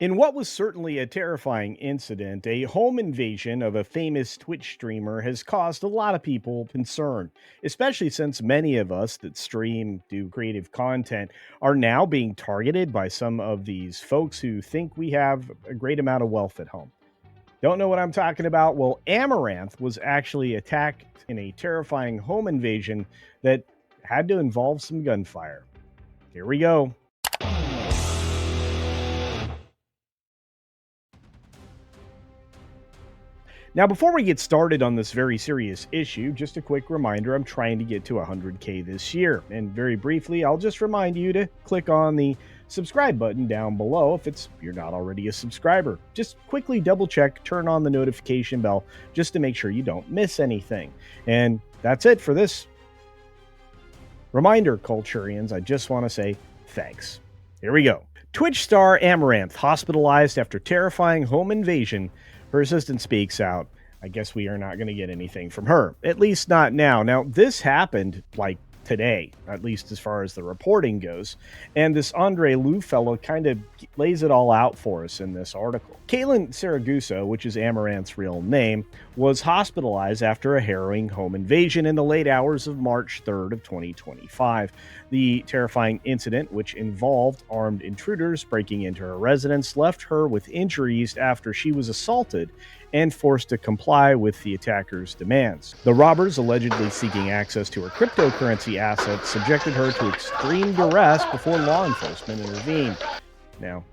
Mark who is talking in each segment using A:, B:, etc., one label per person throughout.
A: In what was certainly a terrifying incident, a home invasion of a famous Twitch streamer has caused a lot of people concern, especially since many of us that stream, do creative content, are now being targeted by some of these folks who think we have a great amount of wealth at home. Don't know what I'm talking about? Well, Amouranth was actually attacked in a terrifying home invasion that had to involve some gunfire. Here we go. Now, before we get started on this very serious issue, just a quick reminder, I'm trying to get to 100K this year. And very briefly, I'll just remind you to click on the subscribe button down below if you're not already a subscriber. Just quickly double check, turn on the notification bell just to make sure you don't miss anything. And that's it for this reminder, Culturians. I just want to say thanks. Here we go. Twitch star Amouranth hospitalized after terrifying home invasion. Her assistant speaks out. I guess we are not going to get anything from her, at least not now. Now, this happened like today, at least as far as the reporting goes. And this Andre Lou fellow kind of lays it all out for us in this article. Kaitlyn Siragusa, which is Amouranth's real name, was hospitalized after a harrowing home invasion in the late hours of March 3rd of 2025. The terrifying incident, which involved armed intruders breaking into her residence, left her with injuries after she was assaulted and forced to comply with the attackers' demands. The robbers, allegedly seeking access to her cryptocurrency assets, subjected her to extreme duress before law enforcement intervened. Now,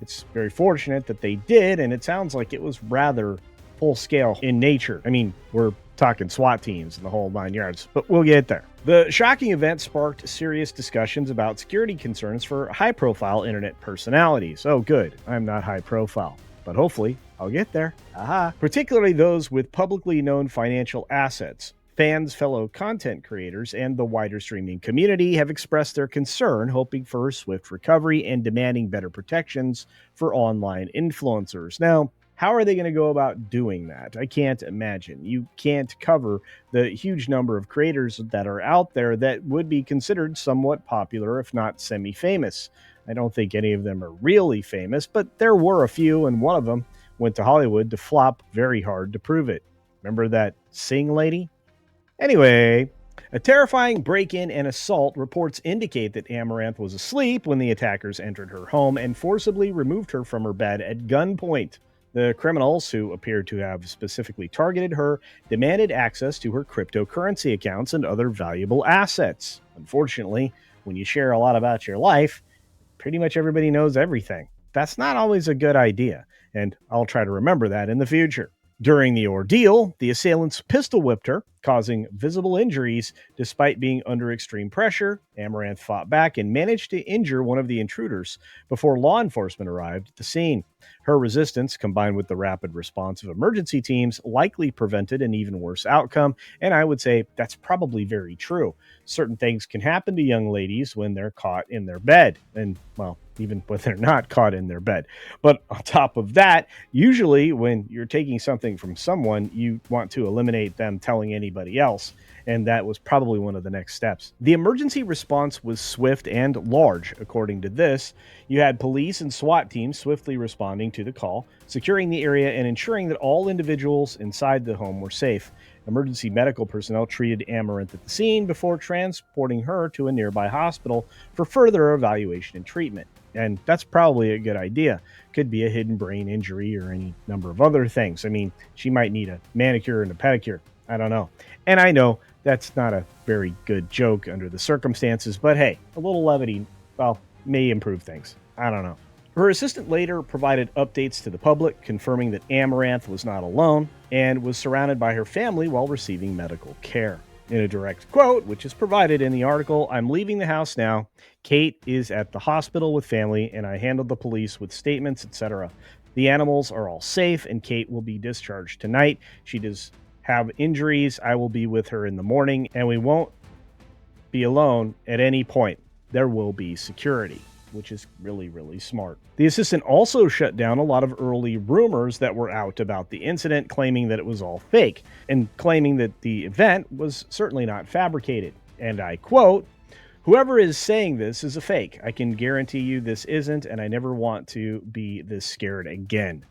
A: it's very fortunate that they did, and it sounds like it was rather full-scale in nature. I mean, we're talking SWAT teams and the whole 9 yards, but we'll get there. The shocking event sparked serious discussions about security concerns for high-profile internet personalities. Oh, good, I'm not high-profile, but hopefully I'll get there. Aha. Particularly those with publicly known financial assets. Fans, fellow content creators, and the wider streaming community have expressed their concern, hoping for a swift recovery and demanding better protections for online influencers. Now, how are they going to go about doing that? I can't imagine. You can't cover the huge number of creators that are out there that would be considered somewhat popular, if not semi-famous. I don't think any of them are really famous, but there were a few, and one of them went to Hollywood to flop very hard to prove it. Remember that Sing lady? Anyway, a terrifying break-in and assault reports indicate that Amouranth was asleep when the attackers entered her home and forcibly removed her from her bed at gunpoint. The criminals, who appeared to have specifically targeted her, demanded access to her cryptocurrency accounts and other valuable assets. Unfortunately, when you share a lot about your life, pretty much everybody knows everything. That's not always a good idea, and I'll try to remember that in the future. During the ordeal, the assailants pistol whipped her, causing visible injuries. Despite being under extreme pressure, Amouranth fought back and managed to injure one of the intruders before law enforcement arrived at the scene. Her resistance, combined with the rapid response of emergency teams, likely prevented an even worse outcome, and I would say that's probably very true. Certain things can happen to young ladies when they're caught in their bed, and, well, even when they're not caught in their bed. But on top of that, usually when you're taking something from someone, you want to eliminate them telling anybody else. And that was probably one of the next steps. The emergency response was swift and large, according to this. You had police and SWAT teams swiftly responding to the call, securing the area and ensuring that all individuals inside the home were safe. Emergency medical personnel treated Amouranth at the scene before transporting her to a nearby hospital for further evaluation and treatment. And that's probably a good idea. Could be a hidden brain injury or any number of other things. I mean, she might need a manicure and a pedicure. I don't know. And I know that's not a very good joke under the circumstances, but hey, a little levity, well, may improve things. I don't know. Her assistant later provided updates to the public, confirming that Amouranth was not alone and was surrounded by her family while receiving medical care. In a direct quote, which is provided in the article, "I'm leaving the house now. Kate is at the hospital with family, and I handled the police with statements, etc. The animals are all safe, and Kate will be discharged tonight. She does have injuries. I will be with her in the morning, and we won't be alone at any point. There will be security," which is really, really smart. The assistant also shut down a lot of early rumors that were out about the incident, claiming that it was all fake, and claiming that the event was certainly not fabricated. And I quote, Whoever is saying this is a fake. I can guarantee you this isn't, and I never want to be this scared again.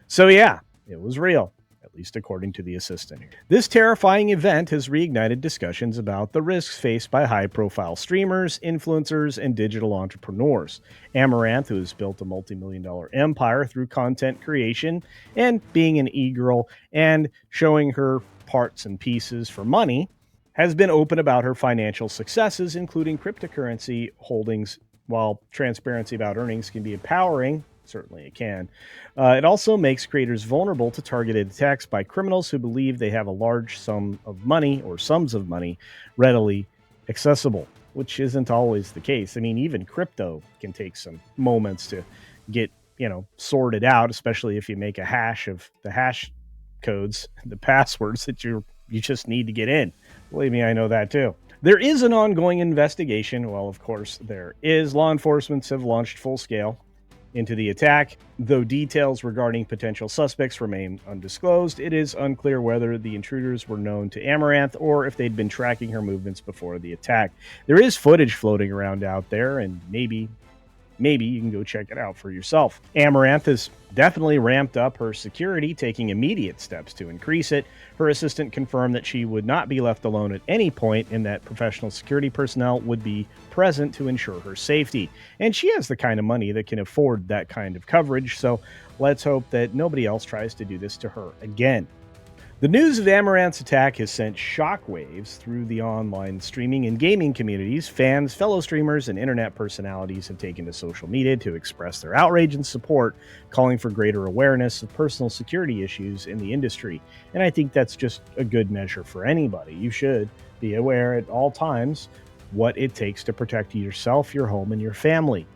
A: So, yeah, it was real, at least according to the assistant. This terrifying event has reignited discussions about the risks faced by high profile streamers, influencers, and digital entrepreneurs. Amouranth, who has built a multi-million-dollar empire through content creation and being an e-girl and showing her parts and pieces for money, has been open about her financial successes, including cryptocurrency holdings. While transparency about earnings can be empowering, certainly it can, it also makes creators vulnerable to targeted attacks by criminals who believe they have a large sum of money or sums of money readily accessible, which isn't always the case. I mean, even crypto can take some moments to get, sorted out, especially if you make a hash of the hash codes, the passwords that you just need to get in. Believe me, I know that too. There is an ongoing investigation. Well, of course, there is. Law enforcement have launched full scale into the attack. Though details regarding potential suspects remain undisclosed, it is unclear whether the intruders were known to Amouranth or if they'd been tracking her movements before the attack. There is footage floating around out there, and maybe you can go check it out for yourself. Amouranth has definitely ramped up her security, taking immediate steps to increase it. Her assistant confirmed that she would not be left alone at any point and that professional security personnel would be present to ensure her safety. And she has the kind of money that can afford that kind of coverage, so let's hope that nobody else tries to do this to her again. The news of Amouranth's attack has sent shockwaves through the online streaming and gaming communities. Fans, fellow streamers, and internet personalities have taken to social media to express their outrage and support, calling for greater awareness of personal security issues in the industry. And I think that's just a good measure for anybody. You should be aware at all times what it takes to protect yourself, your home, and your family.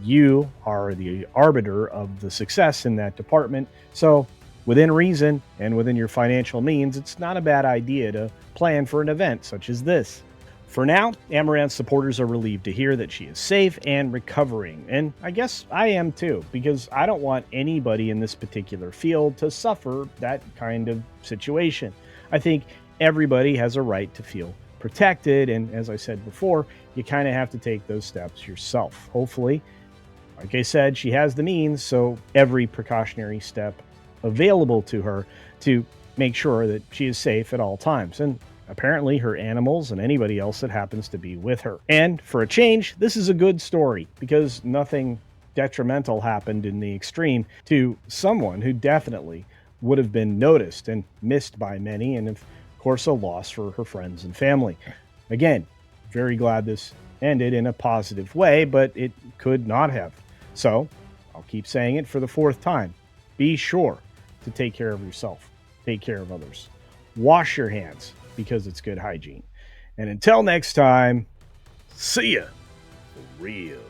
A: You are the arbiter of the success in that department. So, within reason and within your financial means, it's not a bad idea to plan for an event such as this. For now, Amouranth's supporters are relieved to hear that she is safe and recovering. And I guess I am too, because I don't want anybody in this particular field to suffer that kind of situation. I think everybody has a right to feel protected. And as I said before, you kind of have to take those steps yourself. Hopefully, like I said, she has the means, so every precautionary step available to her to make sure that she is safe at all times, and apparently her animals and anybody else that happens to be with her. And for a change, this is a good story because nothing detrimental happened in the extreme to someone who definitely would have been noticed and missed by many, and of course a loss for her friends and family. Again, very glad this ended in a positive way, but it could not have. So I'll keep saying it for the fourth time. Be sure to take care of yourself, take care of others. Wash your hands because it's good hygiene. And until next time, see ya for real.